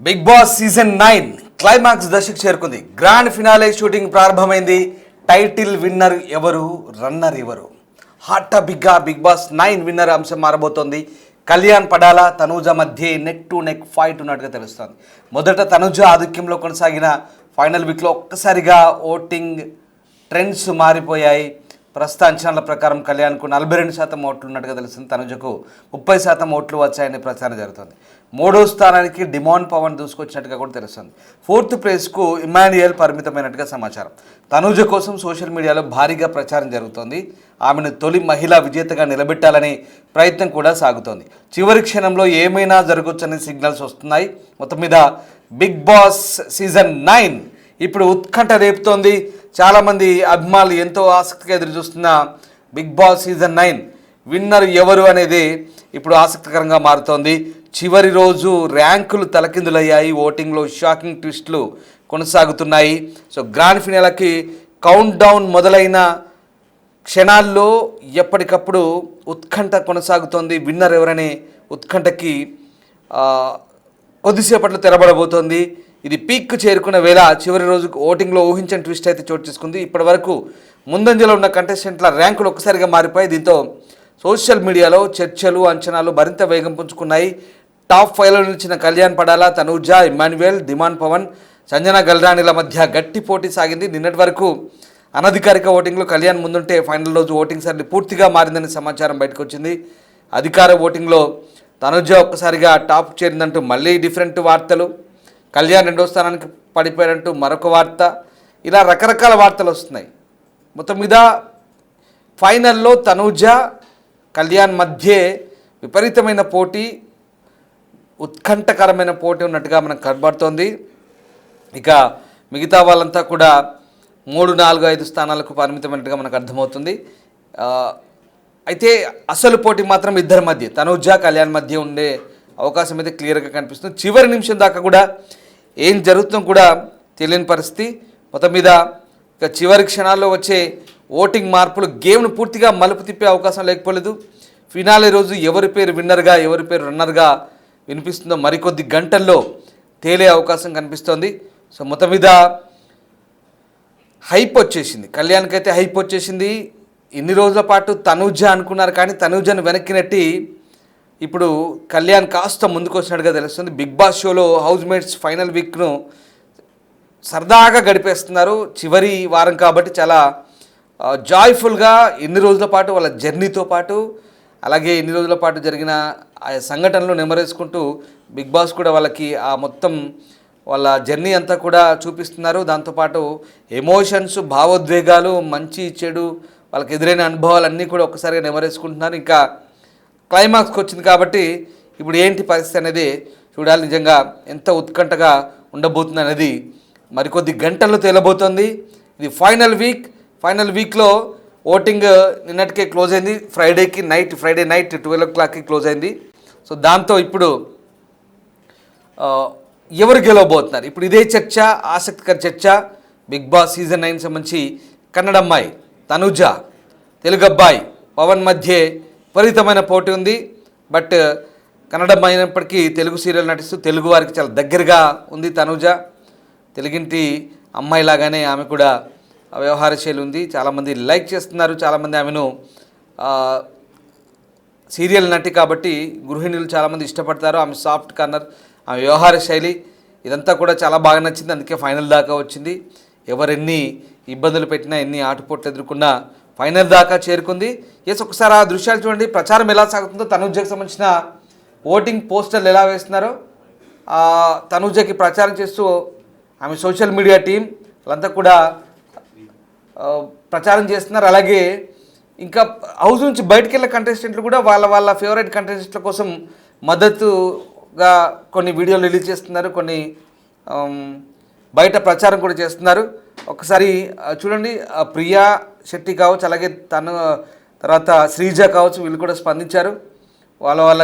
Big boss season 9 climax దశకు చేరుకుంది. Grand finale shooting ప్రారంభమైంది. టైటిల్ విన్నర్ ఎవరు, రన్నర్ ఎవరు? హాట్ టాపిక్గా బిగ్ బాస్ 9 విన్నర్ అంశం మారబోతోంది. కళ్యాణ్ పడాల తనూజ మధ్య నెక్ టు నెక్ ఫైట్ ఉన్నట్టుగా తెలుస్తోంది. మొదట తనూజ ఆధిక్యంలో కొనసాగిన ఫైనల్ వీక్లో ఒక్కసారిగా ఓటింగ్ ట్రెండ్స్ మారిపోయాయి. ప్రస్తుత అంచనాల ప్రకారం కళ్యాణ్కు 42% ఓట్లు ఉన్నట్టుగా తెలుస్తుంది. తనుజకు 30% ఓట్లు వచ్చాయని ప్రచారం జరుగుతుంది. మూడో స్థానానికి డిమాండ్ పవన్ దూసుకొచ్చినట్టుగా కూడా తెలుస్తుంది. ఫోర్త్ ప్లేస్కు ఇమాన్యుయల్ పరిమితమైనట్టుగా సమాచారం. తనుజ కోసం సోషల్ మీడియాలో భారీగా ప్రచారం జరుగుతోంది. ఆమెను తొలి మహిళా విజేతగా నిలబెట్టాలనే ప్రయత్నం కూడా సాగుతోంది. చివరి క్షణంలో ఏమైనా జరగవచ్చని సిగ్నల్స్ వస్తున్నాయి. మొత్తం మీద బిగ్ బాస్ సీజన్ 9 ఇప్పుడు ఉత్కంఠ రేపుతోంది. చాలామంది అభిమానులు ఎంతో ఆసక్తిగా ఎదురు చూస్తున్న బిగ్ బాస్ సీజన్ 9 విన్నర్ ఎవరు అనేది ఇప్పుడు ఆసక్తికరంగా మారుతోంది. చివరి రోజు ర్యాంకులు తలకిందులయ్యాయి. ఓటింగ్లో షాకింగ్ ట్విస్టులు కొనసాగుతున్నాయి. సో గ్రాండ్ ఫినాలేకి కౌంట్ డౌన్ మొదలైన క్షణాల్లో ఎప్పటికప్పుడు ఉత్కంఠ కొనసాగుతోంది. విన్నర్ ఎవరనే ఉత్కంఠకి కొద్దిసేపట్లో తెరబడబోతోంది. ఇది పీక్ చేరుకున్న వేళ చివరి రోజుకు ఓటింగ్లో ఊహించని ట్విస్ట్ అయితే చోటు చేసుకుంది. ఇప్పటి వరకు ముందంజలో ఉన్న కంటెస్టెంట్ల ర్యాంకులు ఒక్కసారిగా మారిపోయి దీంతో సోషల్ మీడియాలో చర్చలు, అంచనాలు మరింత వేగం పుంజుకున్నాయి. టాప్ 5లో నిలిచిన కళ్యాణ్ పడాల, తనూజ, ఇమాన్యుయల్, డిమాండ్ పవన్, సంజన గల్రాణిల మధ్య గట్టి పోటీ సాగింది. నిన్నటి వరకు అనధికారిక ఓటింగ్లో కళ్యాణ్ ముందుంటే ఫైనల్ రోజు ఓటింగ్ సరళి పూర్తిగా మారిందని సమాచారం బయటకు వచ్చింది. అధికార ఓటింగ్లో తనూజ ఒక్కసారిగా టాప్ చేరిందంటూ మళ్ళీ డిఫరెంట్ వార్తలు, కళ్యాణ్ రెండో స్థానానికి పడిపోయారంటూ మరొక వార్త, ఇలా రకరకాల వార్తలు వస్తున్నాయి. మొత్తం మీద ఫైనల్లో తనూజ కళ్యాణ్ మధ్య విపరీతమైన పోటీ, ఉత్కంఠకరమైన పోటీ ఉన్నట్టుగా మనకు కనబడుతోంది. ఇక మిగతా వాళ్ళంతా కూడా 3, 4, 5 స్థానాలకు పరిమితమైనట్టుగా మనకు అర్థమవుతుంది. అయితే అసలు పోటీ మాత్రం ఇద్దరి మధ్య, తనూజ కళ్యాణ్ మధ్య ఉండే అవకాశం అయితే క్లియర్గా కనిపిస్తుంది. చివరి నిమిషం దాకా కూడా ఏం జరుగుతుందో కూడా తెలియని పరిస్థితి. మొత్తం మీద ఇక చివరి క్షణాల్లో వచ్చే ఓటింగ్ మార్పులు గేమ్ను పూర్తిగా మలుపు తిప్పే అవకాశం లేకపోలేదు. ఫినాలే రోజు ఎవరి పేరు విన్నర్గా, ఎవరి పేరు రన్నర్గా వినిపిస్తుందో మరికొద్ది గంటల్లో తేలే అవకాశం కనిపిస్తోంది. సో మొత్తం మీద హైప్ వచ్చేసింది, కళ్యాణ్కి అయితే హైప్ వచ్చేసింది. ఇన్ని రోజుల పాటు తనూజ అనుకున్నారు, కానీ తనూజను వెనక్కి నెట్టి ఇప్పుడు కళ్యాణ్ కాస్త ముందుకు వచ్చినట్టుగా తెలుస్తుంది. బిగ్ బాస్ షోలో హౌస్ మేట్స్ ఫైనల్ వీక్ను సరదాగా గడిపేస్తున్నారు. చివరి వారం కాబట్టి చాలా జాయ్ఫుల్గా ఇన్ని రోజుల పాటు వాళ్ళ జర్నీతో పాటు, అలాగే ఇన్ని రోజుల పాటు జరిగిన ఆ సంఘటనలు నెమరేసుకుంటూ బిగ్ బాస్ కూడా వాళ్ళకి ఆ మొత్తం వాళ్ళ జర్నీ అంతా కూడా చూపిస్తున్నారు. దాంతోపాటు ఎమోషన్స్, భావోద్వేగాలు, మంచి చెడు, వాళ్ళకి ఎదురైన అనుభవాలన్నీ కూడా ఒక్కసారిగా నెమరేసుకుంటున్నారు. ఇంకా క్లైమాక్స్కి వచ్చింది కాబట్టి ఇప్పుడు ఏంటి పరిస్థితి అనేది చూడాలి. నిజంగా ఎంత ఉత్కంఠగా ఉండబోతుంది అనేది మరికొద్ది గంటల్లో తేలబోతోంది. ఇది ఫైనల్ వీక్లో ఓటింగ్ నిన్నటికే క్లోజ్ అయింది. ఫ్రైడే నైట్ 12 o'clockకి క్లోజ్ అయింది. సో దాంతో ఇప్పుడు ఎవరు గెలవబోతున్నారు, ఇప్పుడు ఇదే చర్చ, ఆసక్తికర చర్చ. బిగ్ బాస్ సీజన్ 9 సంబంధించి కన్నడ అమ్మాయి తనూజ, తెలుగు అబ్బాయి పవన్ మధ్య విపరీతమైన పోటీ ఉంది. బట్ కన్నడ అయినప్పటికీ తెలుగు సీరియల్ నటిస్తూ తెలుగు వారికి చాలా దగ్గరగా ఉంది తనూజ. తెలుగింటి అమ్మాయిలాగానే ఆమె కూడా వ్యవహార శైలి ఉంది. చాలామంది లైక్ చేస్తున్నారు, చాలామంది ఆమెను సీరియల్ నటి కాబట్టి గృహిణులు చాలామంది ఇష్టపడతారు. ఆమె సాఫ్ట్ కార్నర్, ఆమె వ్యవహార శైలి ఇదంతా కూడా చాలా బాగా నచ్చింది. అందుకే ఫైనల్ దాకా వచ్చింది. ఎవరెన్ని ఇబ్బందులు పెట్టినా, ఎన్ని ఆటుపోట్లు ఎదుర్కొన్నా ఫైనల్ దాకా చేరుకుంది. ఒకసారి ఆ దృశ్యాలు చూడండి. ప్రచారం ఎలా సాగుతుందో, తనూజకి సంబంధించిన ఓటింగ్ పోస్టర్లు ఎలా వేస్తున్నారో, తనూజకి ప్రచారం చేస్తూ ఆమె సోషల్ మీడియా టీం వాళ్ళంతా కూడా ప్రచారం చేస్తున్నారు. అలాగే ఇంకా హౌస్ నుంచి బయటకు వెళ్ళే కంటెస్టెంట్లు కూడా వాళ్ళ ఫేవరెట్ కంటెస్టెంట్ల కోసం మద్దతుగా కొన్ని వీడియోలు రిలీజ్ చేస్తున్నారు, కొన్ని బయట ప్రచారం కూడా చేస్తున్నారు. ఒకసారి చూడండి, ప్రియా శెట్టి కావచ్చు, అలాగే తర్వాత శ్రీజ కావచ్చు, వీళ్ళు కూడా స్పందించారు. వాళ్ళ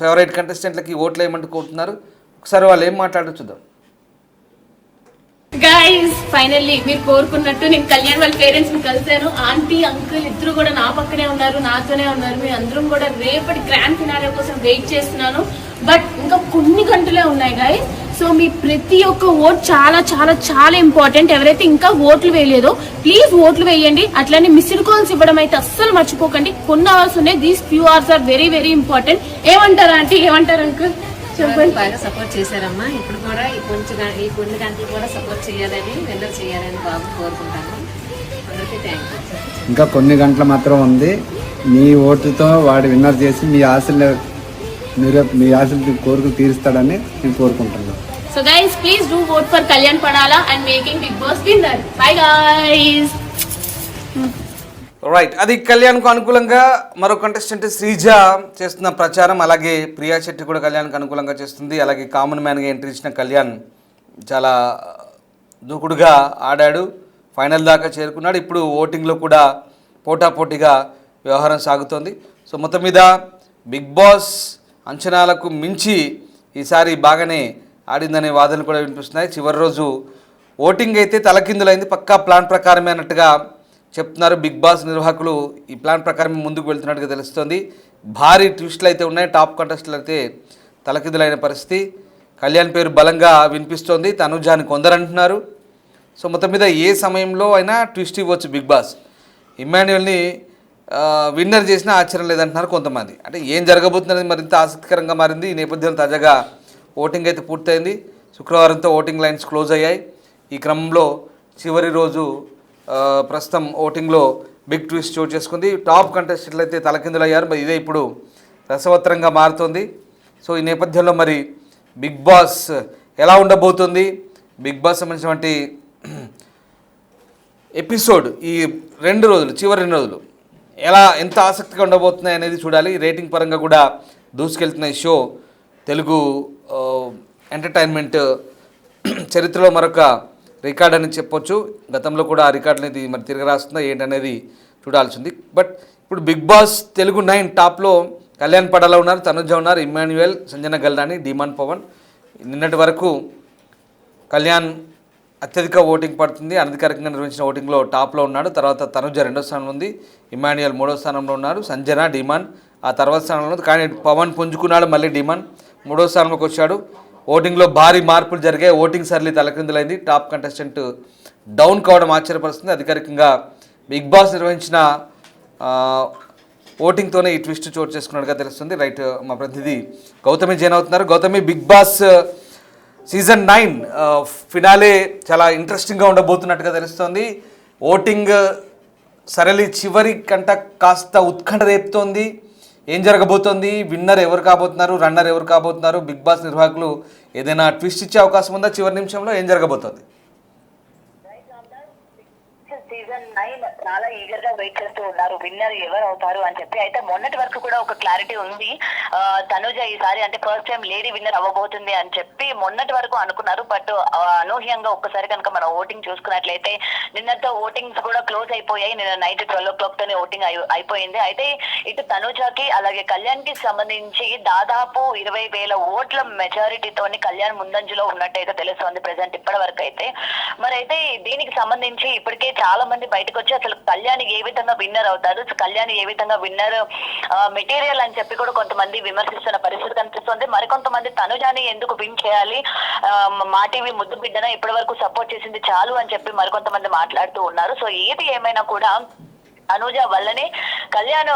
ఫేవరెట్ కంటెస్టెంట్లకి ఓట్లు వేయమంటూ కోరుతున్నారు. ఒకసారి వాళ్ళు ఏం మాట్లాడో చూద్దాం. గైస్, ఫైనల్లీ మీరు కోరుకున్నట్టు నేను కళ్యాణ్ వాళ్ళ పేరెంట్స్ ని కలిశాను. ఆంటీ, అంకుల్ ఇద్దరు కూడా నా పక్కనే ఉన్నారు, నాతోనే ఉన్నారు. మీ అందరం కూడా రేపటి గ్రాండ్ ఫినాలే కోసం వెయిట్ చేస్తున్నాను. బట్ ఇంకా కొన్ని గంటలే ఉన్నాయి గైస్. సో మీ ప్రతి ఒక్క ఓట్ చాలా చాలా చాలా ఇంపార్టెంట్. ఎవరైతే ఇంకా ఓట్లు వేయలేదో ప్లీజ్ ఓట్లు వేయండి. అట్లనే మిస్డ్ కాల్స్ ఇవ్వడం అయితే అస్సలు మర్చిపోకండి. కొన్ని అవర్స్ ఉన్నాయి, these few hours are very very important. ఏమంటారా ఆంటీ, ఏమంటారు అంకుల్? చెప్పండి. బాగా సపోర్ట్ చేశారమ్మా. ఇప్పుడు కూడా ఈ కొన్ని గంటలు కూడా సపోర్ట్ చేయాలని, విన్నర్ చేయాలని బాబు కోరుకుంటాను. అందరికీ థ్యాంక్ యూ. ఇంకా కొన్ని గంటలు మాత్రం ఉంది. మీ ఓటుతో వాడు విన్నర్ చేసి మీ ఆశలు కోరికలు తీరుస్తాడని నేను కోరుకుంటున్నాను. So guys, please do vote for Kalyan Padala and making Bigg Boss winner. Bye guys. Right, అది కళ్యాణ్కు అనుకూలంగా మరో కంటెస్టెంట్ శ్రీజ చేస్తున్న ప్రచారం. అలాగే ప్రియా శెట్టి కూడా కళ్యాణ్కి అనుకూలంగా చేస్తుంది. అలాగే కామన్ మ్యాన్గా ఎంట్రీ ఇచ్చిన కళ్యాణ్ చాలా దూకుడుగా ఆడాడు, ఫైనల్ దాకా చేరుకున్నాడు. ఇప్పుడు ఓటింగ్లో కూడా పోటాపోటీగా వ్యవహారం సాగుతోంది. సో మొత్తం మీద బిగ్ బాస్ అంచనాలకు మించి ఈసారి బాగానే ఆడిందనే వాదనలు కూడా వినిపిస్తున్నాయి. చివరి రోజు ఓటింగ్ అయితే తలకిందులైంది, పక్కా ప్లాన్ ప్రకారమే అన్నట్టుగా చెప్తున్నారు బిగ్ బాస్ నిర్వాహకులు. ఈ ప్లాన్ ప్రకారం ముందుకు వెళ్తున్నట్టుగా తెలుస్తోంది. భారీ ట్విస్టులు అయితే ఉన్నాయి. టాప్ కంటెస్టులు అయితే తలకిందులైన పరిస్థితి. కళ్యాణ్ పేరు బలంగా వినిపిస్తోంది, తనుజాని కొందరు అంటున్నారు. సో మొత్తం మీద ఏ సమయంలో అయినా ట్విస్ట్ ఇవ్వచ్చు బిగ్ బాస్. ఇమ్మాన్యుయల్ని విన్నర్ చేసినా ఆశ్చర్యం లేదంటున్నారు కొంతమంది. అంటే ఏం జరగబోతున్నది మరింత ఆసక్తికరంగా మారింది. ఈ నేపథ్యంలో తాజాగా ఓటింగ్ అయితే పూర్తయింది. శుక్రవారంతో ఓటింగ్ లైన్స్ క్లోజ్ అయ్యాయి. ఈ క్రమంలో చివరి రోజు ప్రస్తుతం ఓటింగ్లో బిగ్ ట్విస్ట్ చోటు చేసుకుంది. టాప్ కంటెస్టెంట్లు అయితే తలకిందులయ్యారు. మరి ఇదే ఇప్పుడు రసవత్తరంగా మారుతోంది. సో ఈ నేపథ్యంలో మరి బిగ్ బాస్ ఎలా ఉండబోతుంది, బిగ్ బాస్ సంబంధించినటువంటి ఎపిసోడ్ ఈ చివరి 2 రోజులు ఎంత ఆసక్తిగా ఉండబోతున్నాయి అనేది చూడాలి. రేటింగ్ పరంగా కూడా దూసుకెళ్తున్న ఈ షో తెలుగు ఎంటర్టైన్మెంట్ చరిత్రలో మరొక రికార్డ్ అని చెప్పొచ్చు. గతంలో కూడా ఆ రికార్డ్ అనేది మరి తిరిగి రాస్తుందా ఏంటనేది చూడాల్సింది. బట్ ఇప్పుడు బిగ్ బాస్ తెలుగు 9 టాప్లో కళ్యాణ్ పడాలా ఉన్నారు, తనుజ ఉన్నారు, ఇమ్మాన్యుయల్, సంజన గల్రాని, డిమాండ్ పవన్. నిన్నటి వరకు కళ్యాణ్ అత్యధిక ఓటింగ్ పడుతుంది. అనధికారికంగా నిర్వహించిన ఓటింగ్లో టాప్లో ఉన్నాడు. తర్వాత తనుజ 2వ స్థానంలో ఉంది, ఇమ్మాన్యుయల్ 3వ స్థానంలో ఉన్నారు, సంజన, డిమాండ్ ఆ తర్వాత స్థానంలో ఉంది. కానీ పవన్ పుంజుకున్నాడు, మళ్ళీ డిమాండ్ 3వ స్థానంలోకి వచ్చాడు. ఓటింగ్లో భారీ మార్పులు జరిగాయి. ఓటింగ్ సర్లీ తలకిందులైంది. టాప్ కంటెస్టెంట్ డౌన్ కావడం ఆశ్చర్యపరుస్తుంది. అధికారికంగా బిగ్ బాస్ నిర్వహించిన ఓటింగ్తోనే ఈ ట్విస్ట్ చోటు చేసుకున్నట్టుగా తెలుస్తుంది. రైట్, మా ప్రతినిధి గౌతమి జాయిన్ అవుతున్నారు. Gautami, big boss season 9 finale చాలా ఇంట్రెస్టింగ్గా ఉండబోతున్నట్టుగా తెలుస్తోంది. ఓటింగ్ సరళి చివరి కంట కాస్త ఉత్కంఠ రేపుతోంది. ఏం జరగబోతోంది, విన్నర్ ఎవరు కాబోతున్నారు, రన్నర్ ఎవరు కాబోతున్నారు, బిగ్ బాస్ నిర్వాహకులు ఏదైనా ట్విస్ట్ ఇచ్చే అవకాశం ఉందా, చివరి నిమిషంలో ఏం జరగబోతోంది? సీజన్ 9 చాలా ఈగర్ గా వెయిట్ చేస్తూ ఉన్నారు విన్నర్ ఎవరు అవుతారు అని చెప్పి. అయితే మొన్నటి వరకు కూడా ఒక క్లారిటీ ఉంది, తనుజ ఈసారి అంటే ఫస్ట్ టైం లేడీ విన్నర్ అవ్వబోతుంది అని చెప్పి మొన్నటి వరకు అనుకున్నారు. బట్ అనూహ్యంగా ఒక్కసారి కనుక మనం ఓటింగ్ చూసుకున్నట్లయితే నిన్నతో ఓటింగ్స్ కూడా క్లోజ్ అయిపోయాయి. నిన్న నైట్ 12 o'clock తోనే ఓటింగ్ అయిపోయింది. అయితే ఇటు తనుజకి అలాగే కళ్యాణ్ కి సంబంధించి దాదాపు 20,000 ఓట్ల మెజారిటీతోని కళ్యాణ్ ముందంజలో ఉన్నట్టయితే తెలుస్తోంది ప్రెసెంట్ ఇప్పటి వరకు అయితే. మరి అయితే దీనికి సంబంధించి ఇప్పటికే చాలా మంది బయటకు వచ్చి అసలు కళ్యాణ్ ఏ విధంగా విన్నర్ అవుతారు, కళ్యాణ్ ఏ విధంగా విన్నర్ మెటీరియల్ అని చెప్పి కూడా కొంతమంది విమర్శిస్తున్న పరిస్థితి కనిపిస్తుంది. మరికొంతమంది తనుజాని ఎందుకు విన్ చేయాలి, మా టీవీ ముద్దు బిడ్డన ఇప్పటి వరకు సపోర్ట్ చేసింది చాలు అని చెప్పి మరికొంతమంది మాట్లాడుతూ ఉన్నారు. సో ఏది ఏమైనా కూడా అనుజ వల్లనే కళ్యాణ్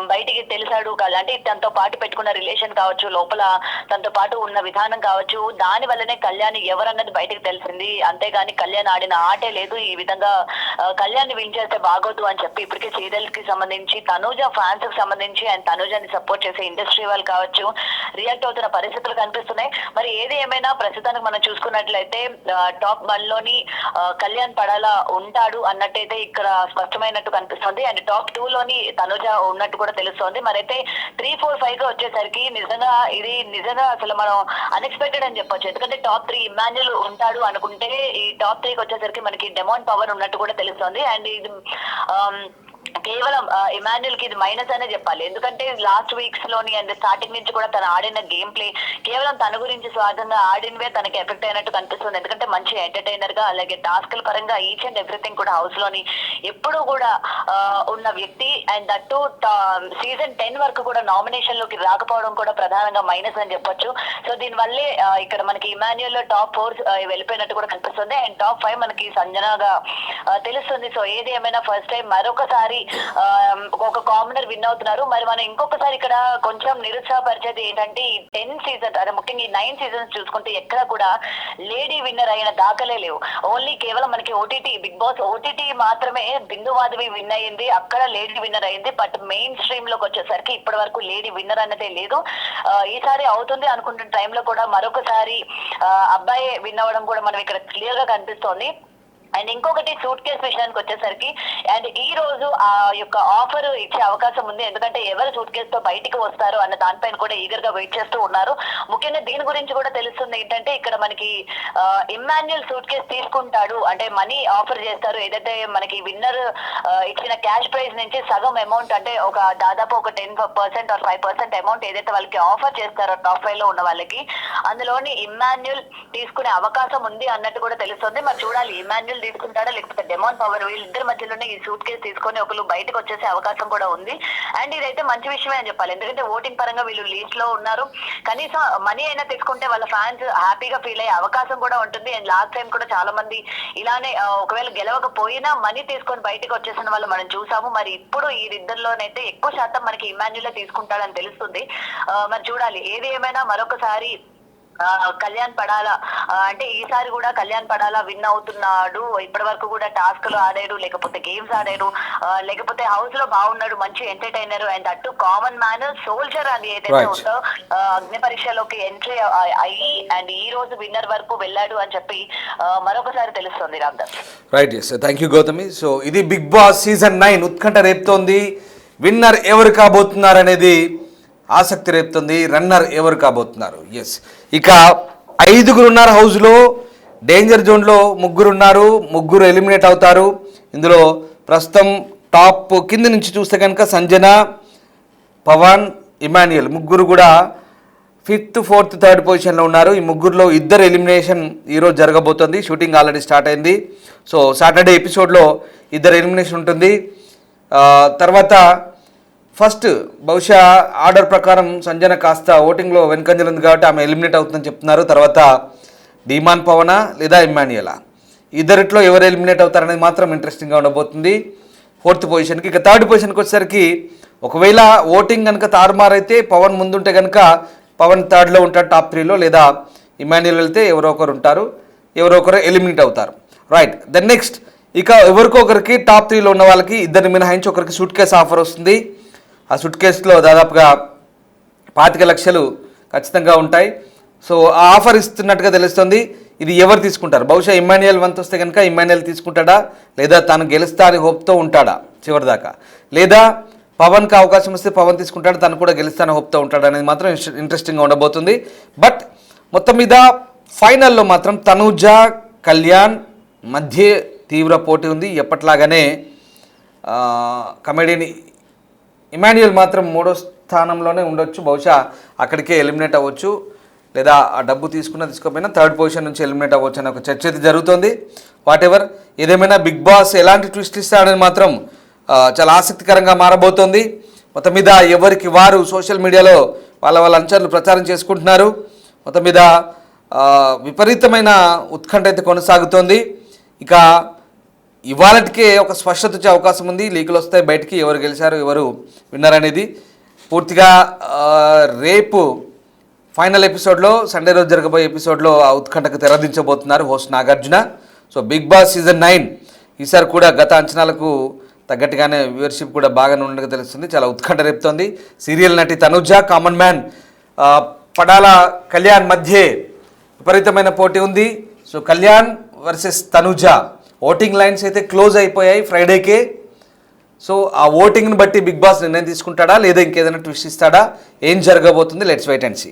బయటికి తెలిసాడు. అంటే తనతో పాటు పెట్టుకున్న రిలేషన్ కావచ్చు, లోపల తనతో పాటు ఉన్న విధానం కావచ్చు, దాని వల్లనే కళ్యాణ్ ఎవరన్నది బయటికి తెలిసింది. అంతేగాని కళ్యాణ్ ఆడిన ఆటే లేదు. ఈ విధంగా కళ్యాణ్ విన్ చేస్తే బాగోదు అని చెప్పి ఇప్పటికే సీరియల్ కి సంబంధించి తనుజ ఫ్యాన్స్ కి సంబంధించి అండ్ తనుజని సపోర్ట్ చేసే ఇండస్ట్రీ వాళ్ళు కావచ్చు రియాక్ట్ అవుతున్న పరిస్థితులు కనిపిస్తున్నాయి. మరి ఏది ఏమైనా ప్రస్తుతానికి మనం చూసుకున్నట్లయితే టాప్ 1 లోని కళ్యాణ్ పడాలా ఉంటాడు అన్నట్టయితే ఇక్కడ స్పష్టమైనట్టు కనిపిస్తుంది. అండ్ టాప్ 2 లోని తనుజ ఉన్నట్టు కూడా తెలుస్తోంది. మరైతే 3, 4, 5 గా వచ్చేసరికి నిజంగా అసలు మనం అన్ఎక్స్పెక్టెడ్ అని చెప్పొచ్చు. ఎందుకంటే టాప్ 3 ఇమ్మాన్యుయల్ ఉంటాడు అనుకుంటే ఈ టాప్ 3కి వచ్చేసరికి మనకి డిమాండ్ పవర్ ఉన్నట్టు కూడా తెలుస్తోంది. అండ్ ఇది కేవలం ఇమాన్యుల్ కి ఇది మైనస్ అనే చెప్పాలి. ఎందుకంటే లాస్ట్ వీక్స్ లోని అండ్ స్టార్టింగ్ నుంచి కూడా తను ఆడిన గేమ్ ప్లే కేవలం తన గురించి స్వార్థంగా ఆడినవే తనకి ఎఫెక్ట్ అయినట్టు కనిపిస్తుంది. ఎందుకంటే మంచి ఎంటర్టైనర్ గా అలాగే టాస్క్ల పరంగా ఈచ్ అండ్ ఎవ్రీథింగ్ కూడా హౌస్ లోని ఎప్పుడూ కూడా ఉన్న వ్యక్తి. అండ్ దట్టు సీజన్ 10 వరకు కూడా నామినేషన్ లోకి రాకపోవడం కూడా ప్రధానంగా మైనస్ అని చెప్పొచ్చు. సో దీనివల్లే ఇక్కడ మనకి ఇమాన్యుల్ లో టాప్ 4 వెళ్ళిపోయినట్టు కూడా కనిపిస్తుంది. అండ్ టాప్ 5 మనకి సంజనగా తెలుస్తుంది. సో ఏది ఏమైనా ఫస్ట్ టైం మరొకసారి ఒక కామనర్ విన్ అవుతున్నారు. మరి మనం ఇంకొకసారి ఇక్కడ కొంచెం నిరుత్సాహపరిచేది ఏంటంటే ఈ 10 సీజన్స్ అదే ముఖ్యంగా ఈ 9 సీజన్స్ చూసుకుంటే ఎక్కడ కూడా లేడీ విన్నర్ అయిన దాఖలే లేవు. ఓన్లీ కేవలం మనకి ఓటీటీ బిగ్ బాస్ ఓటీటీ మాత్రమే బిందు మాధవి విన్ అయ్యింది, అక్కడ లేడీ విన్నర్ అయింది. బట్ మెయిన్ స్ట్రీమ్ లోకి వచ్చేసరికి ఇప్పటి వరకు లేడీ విన్నర్ అన్నదే లేదు. ఈసారి అవుతుంది అనుకుంటున్న టైంలో కూడా మరొకసారి అబ్బాయి విన్ అవ్వడం కూడా మనం ఇక్కడ క్లియర్ గా కనిపిస్తోంది. అండ్ ఇంకొకటి సూట్ కేస్ విషయానికి వచ్చేసరికి అండ్ ఈ రోజు ఆ యొక్క ఆఫర్ ఇచ్చే అవకాశం ఉంది. ఎందుకంటే ఎవరు సూట్ కేస్ తో బయటికి వస్తారు అన్న దానిపైన కూడా ఈగర్ గా వెయిట్ చేస్తూ ఉన్నారు. ముఖ్యంగా దీని గురించి కూడా తెలుస్తుంది ఏంటంటే ఇక్కడ మనకి ఇమాన్యుల్ సూట్ కేస్ తీసుకుంటాడు అంటే మనీ ఆఫర్ చేస్తారు. ఏదైతే మనకి విన్నర్ ఇచ్చిన క్యాష్ ప్రైజ్ నుంచి సగం అమౌంట్ అంటే ఒక దాదాపు ఒక 10% or 5% అమౌంట్ ఏదైతే వాళ్ళకి ఆఫర్ చేస్తారో టాప్ 5 లో ఉన్న వాళ్ళకి అందులోని ఇమాన్యుల్ తీసుకునే అవకాశం ఉంది అన్నట్టు కూడా తెలుస్తుంది. మరి చూడాలి ఇమాన్యుల్ తీసుకుంటాడా లేకపోతే డెమాన్ పవర్ వీళ్ళిద్దరి మధ్యలోనే ఈ సూట్ కేసు తీసుకొని ఒకరు బయటకు వచ్చేసే అవకాశం కూడా ఉంది. అండ్ ఇదైతే మంచి విషయమే అని చెప్పాలి. ఎందుకంటే ఓటింగ్ పరంగా వీళ్ళు లీస్ట్ లో ఉన్నారు. కనీసం మనీ అయినా తెచ్చుకుంటే వాళ్ళ ఫ్యాన్స్ హ్యాపీగా ఫీల్ అయ్యే అవకాశం కూడా ఉంటుంది. అండ్ లాస్ట్ టైం కూడా చాలా మంది ఇలానే ఒకవేళ గెలవకపోయినా మనీ తీసుకొని బయటకు వచ్చేసిన వాళ్ళు మనం చూసాము. మరి ఇప్పుడు ఈ ఇద్దరిలోనైతే ఎక్కువ శాతం మనకి ఇమాన్యుల్ తీసుకుంటాడని తెలుస్తుంది. మరి చూడాలి ఏది ఏమైనా మరొకసారి కళ్యాణ్ పడాలా అంటే ఈసారి కూడా కళ్యాణ్ పడాలా విన్ అవుతున్నాడు. ఇప్పటి వరకు కూడా టాస్క్లు ఆడాడు, లేకపోతే గేమ్స్ ఆడాడు, లేకపోతే హౌస్ లో బాగున్నాడు, మంచి ఎంటర్టైనర్. అండ్ అటు కామన్ మ్యాన్ సోల్జర్ అని ఏదైతే ఉందో అగ్ని పరీక్షలోకి ఎంట్రీ అయ్యి అండ్ ఈ రోజు విన్నర్ వరకు వెళ్ళాడు అని చెప్పి మరొకసారి తెలుస్తుంది. Ramdas right, yes, thank you Gautami. So ఇది బిగ్ బాస్ సీజన్ 9 ఉత్కంఠ రేపుతోంది. విన్నర్ ఎవరు కాబోతున్నారు అనేది ఆసక్తి రేపుతుంది. రన్నర్ ఎవరు కాబోతున్నారు? ఎస్, ఇక 5 ఉన్నారు హౌస్లో. డేంజర్ జోన్లో 3 ఉన్నారు, 3 ఎలిమినేట్ అవుతారు. ఇందులో ప్రస్తుతం టాప్ కింద నుంచి చూస్తే కనుక సంజన, పవన్, ఇమాన్యుల్ 3 కూడా 5th, 4th, 3rd పొజిషన్లో ఉన్నారు. ఈ 3లో 2 ఎలిమినేషన్ ఈరోజు జరగబోతుంది. షూటింగ్ ఆల్రెడీ స్టార్ట్ అయింది. సో సాటర్డే ఎపిసోడ్లో 2 ఎలిమినేషన్ ఉంటుంది. తర్వాత ఫస్ట్ బహుశా ఆర్డర్ ప్రకారం సంజన కాస్త ఓటింగ్లో వెనుకంజలు ఉంది కాబట్టి ఆమె ఎలిమినేట్ అవుతుందని చెప్తున్నారు. తర్వాత డిమాన్ పవనా లేదా ఇమాన్యుయలా ఇద్దరిట్లో ఎవరు ఎలిమినేట్ అవుతారనేది మాత్రం ఇంట్రెస్టింగ్గా ఉండబోతుంది 4th పొజిషన్కి. ఇక 3rd పొజిషన్కి వచ్చేసరికి ఒకవేళ ఓటింగ్ కనుక తారుమారైతే పవన్ ముందుంటే కనుక పవన్ 3rdలో ఉంటాడు టాప్ 3లో, లేదా ఇమాన్యుయల్ వెళ్తే ఎవరో ఒకరు ఉంటారు, ఎవరో ఒకరు ఎలిమినేట్ అవుతారు. రైట్, దెన్ నెక్స్ట్ ఇక ఎవరికొకరికి టాప్ 3లో ఉన్న వాళ్ళకి 2 మినహాయించి ఒకరికి సూట్ కేస్ ఆఫర్ వస్తుంది. ఆ సూట్ కేసులో దాదాపుగా 25 లక్షలు ఖచ్చితంగా ఉంటాయి. సో ఆ ఆఫర్ ఇస్తున్నట్టుగా తెలుస్తుంది. ఇది ఎవరు తీసుకుంటారు? బహుశా ఇమాన్యుయల్ వంతు వస్తే కనుక ఇమాన్యుయల్ తీసుకుంటాడా, లేదా తాను గెలుస్తా అని హోప్తో ఉంటాడా చివరిదాకా, లేదా పవన్కి అవకాశం వస్తే పవన్ తీసుకుంటాడు, తను కూడా గెలుస్తాను హోప్తో ఉంటాడు అనేది మాత్రం ఇంట్రెస్టింగ్గా ఉండబోతుంది. బట్ మొత్తం మీద ఫైనల్లో మాత్రం తనూజ, కళ్యాణ్ మధ్య తీవ్ర పోటీ ఉంది. ఎప్పట్లాగానే కమెడీని ఇమాన్యుయల్ మాత్రం 3వ స్థానంలోనే ఉండొచ్చు. బహుశా అక్కడికే ఎలిమినేట్ అవ్వచ్చు, లేదా ఆ డబ్బు తీసుకోకపోయినా 3rd పొజిషన్ నుంచి ఎలిమినేట్ అవ్వచ్చు అనే ఒక చర్చ అయితే జరుగుతుంది. వాట్ ఎవర్ ఏదేమైనా బిగ్ బాస్ ఎలాంటి ట్విస్ట్ ఇస్తాడని మాత్రం చాలా ఆసక్తికరంగా మారబోతోంది. మొత్తం మీద ఎవరికి వారు సోషల్ మీడియాలో వాళ్ళ అంచనాలు ప్రచారం చేసుకుంటున్నారు. మొత్తం మీద విపరీతమైన ఉత్కంఠ అయితే కొనసాగుతోంది. ఇక ఇవాళకే ఒక స్పష్టత వచ్చే అవకాశం ఉంది. లీకులు వస్తాయి బయటికి, ఎవరు గెలిచారు ఎవరు విన్నర్ అనేది. పూర్తిగా రేపు ఫైనల్ ఎపిసోడ్లో, సండే రోజు జరగబోయే ఎపిసోడ్లో ఆ ఉత్కంఠకు తెరదించబోతున్నారు host Nagarjuna. So big boss season 9 ఈసారి కూడా గత అంచనాలకు తగ్గట్టుగానే వ్యూవర్షిప్ కూడా బాగానే ఉన్నట్టుగా తెలుస్తుంది. చాలా ఉత్కంఠ రేపుతోంది. సీరియల్ నటి తనుజ, కామన్ మ్యాన్ పడాల కళ్యాణ్ మధ్య విపరీతమైన పోటీ ఉంది. So Kalyan versus Tanuja voting lines అయితే క్లోజ్ అయిపోయాయి ఫ్రైడేకే. సో ఆ ఓటింగ్ని బట్టి బిగ్ బాస్ నిర్ణయం తీసుకుంటాడా, లేదా ఇంకేదైనా ట్విస్ట్ ఇస్తాడా, ఏం జరగబోతుంది? Let's wait and see.